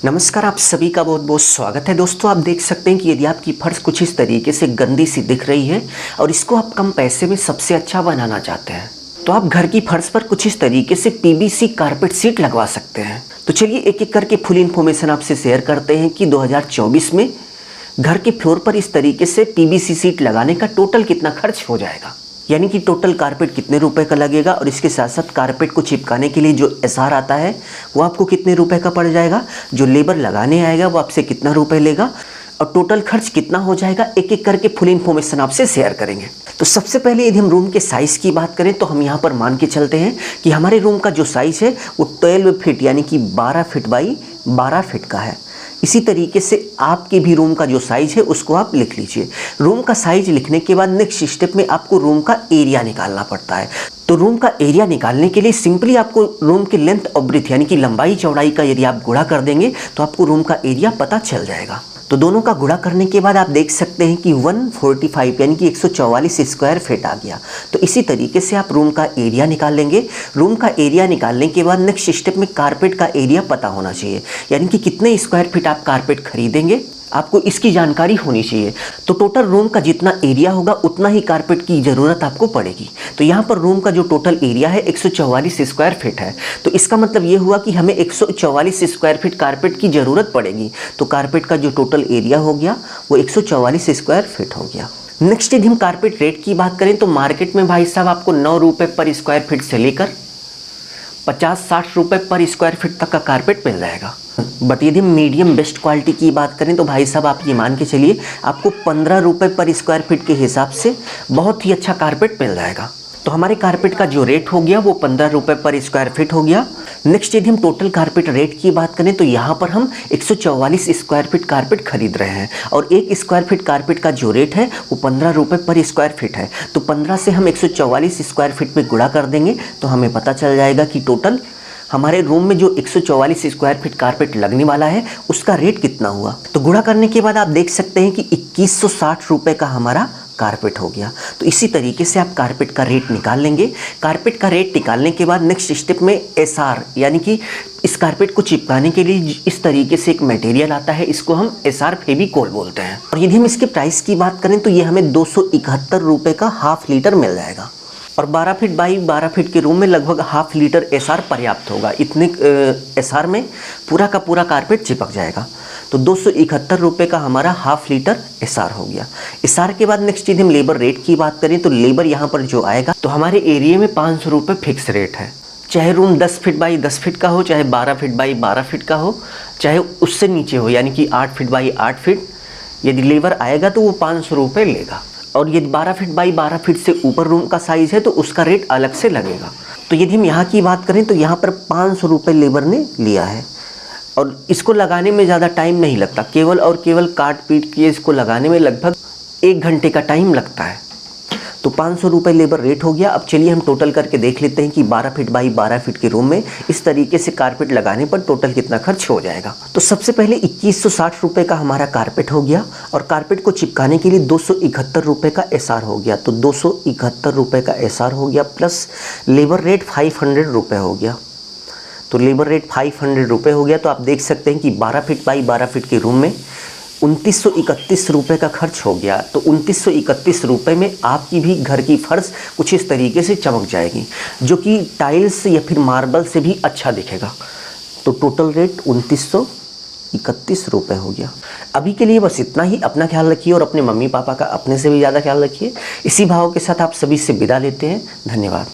नमस्कार, आप सभी का बहुत बहुत स्वागत है। दोस्तों, आप देख सकते हैं कि यदि आपकी फर्श कुछ इस तरीके से गंदी सी दिख रही है और इसको आप कम पैसे में सबसे अच्छा बनाना चाहते हैं तो आप घर की फर्श पर कुछ इस तरीके से पीवीसी कारपेट सीट लगवा सकते हैं। तो चलिए एक एक करके फुल इन्फॉर्मेशन आपसे शेयर करते हैं कि 2024 में घर के फ्लोर पर इस तरीके से पीवीसी सीट लगाने का टोटल कितना खर्च हो जाएगा, यानी कि टोटल कारपेट कितने रुपए का लगेगा और इसके साथ साथ कारपेट को चिपकाने के लिए जो एसआर आता है वो आपको कितने रुपए का पड़ जाएगा, जो लेबर लगाने आएगा वो आपसे कितना रुपए लेगा और टोटल खर्च कितना हो जाएगा, एक एक करके फुल इन्फॉर्मेशन आपसे शेयर करेंगे। तो सबसे पहले यदि हम रूम के साइज़ की बात करें तो हम यहाँ पर मान के चलते हैं कि हमारे रूम का जो साइज़ है वो 12 फीट यानी कि 12 फीट बाई 12 फीट का है। इसी तरीके से आपके भी रूम का जो साइज़ है उसको आप लिख लीजिए। रूम का साइज़ लिखने के बाद नेक्स्ट स्टेप में आपको रूम का एरिया निकालना पड़ता है। तो रूम का एरिया निकालने के लिए सिंपली आपको रूम की लेंथ और ब्रेथ यानी कि लंबाई चौड़ाई का यदि आप गुणा कर देंगे तो आपको रूम का एरिया पता चल जाएगा। तो दोनों का गुणा करने के बाद आप देख सकते हैं कि 145 यानी कि 144 स्क्वायर फीट आ गया। तो इसी तरीके से आप रूम का एरिया निकाल लेंगे। रूम का एरिया निकालने के बाद नेक्स्ट स्टेप में कारपेट का एरिया पता होना चाहिए, यानी कि कितने स्क्वायर फीट आप कारपेट खरीदेंगे आपको इसकी जानकारी होनी चाहिए। तो टोटल रूम का जितना एरिया होगा उतना ही कारपेट की ज़रूरत आपको पड़ेगी। तो यहाँ पर रूम का जो टोटल एरिया है 144 स्क्वायर फीट है। तो इसका मतलब ये हुआ कि हमें 144 स्क्वायर फीट कारपेट की ज़रूरत पड़ेगी। तो कारपेट का जो टोटल एरिया हो गया वो 144 स्क्वायर फीट हो गया। नेक्स्ट यदि हम कारपेट रेट की बात करें तो मार्केट में भाई साहब आपको 9 रुपये पर स्क्वायर फीट से लेकर 50-60 रुपये पर स्क्वायर फीट तक का कारपेट मिल जाएगा। बट यदि हम मीडियम बेस्ट क्वालिटी की बात करें तो भाई साहब आप ये मान के चलिए आपको 15 रुपये पर स्क्वायर फीट के हिसाब से बहुत ही अच्छा कारपेट मिल जाएगा। तो हमारे कारपेट का जो रेट हो गया वो 15 रुपये पर स्क्वायर फीट हो गया। नेक्स्ट यदि हम टोटल कारपेट रेट की बात करें तो यहाँ पर हम 144 स्क्वायर फीट कारपेट खरीद रहे हैं और एक स्क्वायर फीट कारपेट का जो रेट है वो 15 रुपये पर स्क्वायर फीट है। तो 15 से हम 144 स्क्वायर फीट में गुणा कर देंगे तो हमें पता चल जाएगा कि टोटल हमारे रूम में जो 144 स्क्वायर फीट कारपेट लगने वाला है उसका रेट कितना हुआ। तो गुणा करने के बाद आप देख सकते हैं कि 2160 रुपये का हमारा कारपेट हो गया। तो इसी तरीके से आप कारपेट का रेट निकाल लेंगे। कारपेट का रेट निकालने के बाद नेक्स्ट स्टेप में एसआर यानी कि इस कारपेट को चिपकाने के लिए इस तरीके से एक मटेरियल आता है, इसको हम एसआर फेविकोल बोलते हैं। और यदि हम इसके प्राइस की बात करें तो ये हमें 271 रुपये का हाफ लीटर मिल जाएगा और 12 फीट बाई 12 फीट के रूम में लगभग हाफ लीटर एसआर पर्याप्त होगा। इतने एसआर में पूरा का पूरा कारपेट चिपक जाएगा। तो 271 रुपये का हमारा हाफ लीटर एसआर हो गया। एसआर के बाद नेक्स्ट यदि हम लेबर रेट की बात करें तो लेबर यहाँ पर जो आएगा तो हमारे एरिया में 500 रुपये फिक्स रेट है। चाहे रूम 10 फीट बाई 10 फीट का हो, चाहे 12 फीट बाई 12 फीट का हो, चाहे उससे नीचे हो यानी कि 8 फीट बाई 8 फीट, यदि लेबर आएगा तो वो 500 रुपये लेगा। और यदि 12 फीट बाई 12 फीट से ऊपर रूम का साइज़ है तो उसका रेट अलग से लगेगा। तो यदि हम यहाँ की बात करें तो यहाँ पर 500 रुपये लेबर ने लिया है और इसको लगाने में ज़्यादा टाइम नहीं लगता, केवल और केवल काट पीट के इसको लगाने में लगभग 1 घंटे का टाइम लगता है। तो 500 रुपये लेबर रेट हो गया। अब चलिए हम टोटल करके देख लेते हैं कि 12 फीट बाई 12 फीट के रूम में इस तरीके से कारपेट लगाने पर टोटल कितना खर्च हो जाएगा। तो सबसे पहले 2160 रुपये का हमारा कारपेट हो गया और कारपेट को चिपकाने के लिए 271 रुपये का एसआर हो गया। तो 271 रुपये का एसआर हो गया प्लस लेबर रेट 500 रुपये हो गया। तो लेबर रेट 500 रुपये हो गया। तो आप देख सकते हैं कि 12 फीट बाई 12 फीट के रूम में 2931 रुपये का खर्च हो गया। तो 2931 रुपये में आपकी भी घर की फर्श कुछ इस तरीके से चमक जाएगी, जो कि टाइल्स या फिर मार्बल से भी अच्छा दिखेगा। तो टोटल रेट 2931 रुपये हो गया। अभी के लिए बस इतना ही। अपना ख्याल रखिए और अपने मम्मी पापा का अपने से भी ज़्यादा ख्याल रखिए। इसी भाव के साथ आप सभी से विदा लेते हैं। धन्यवाद।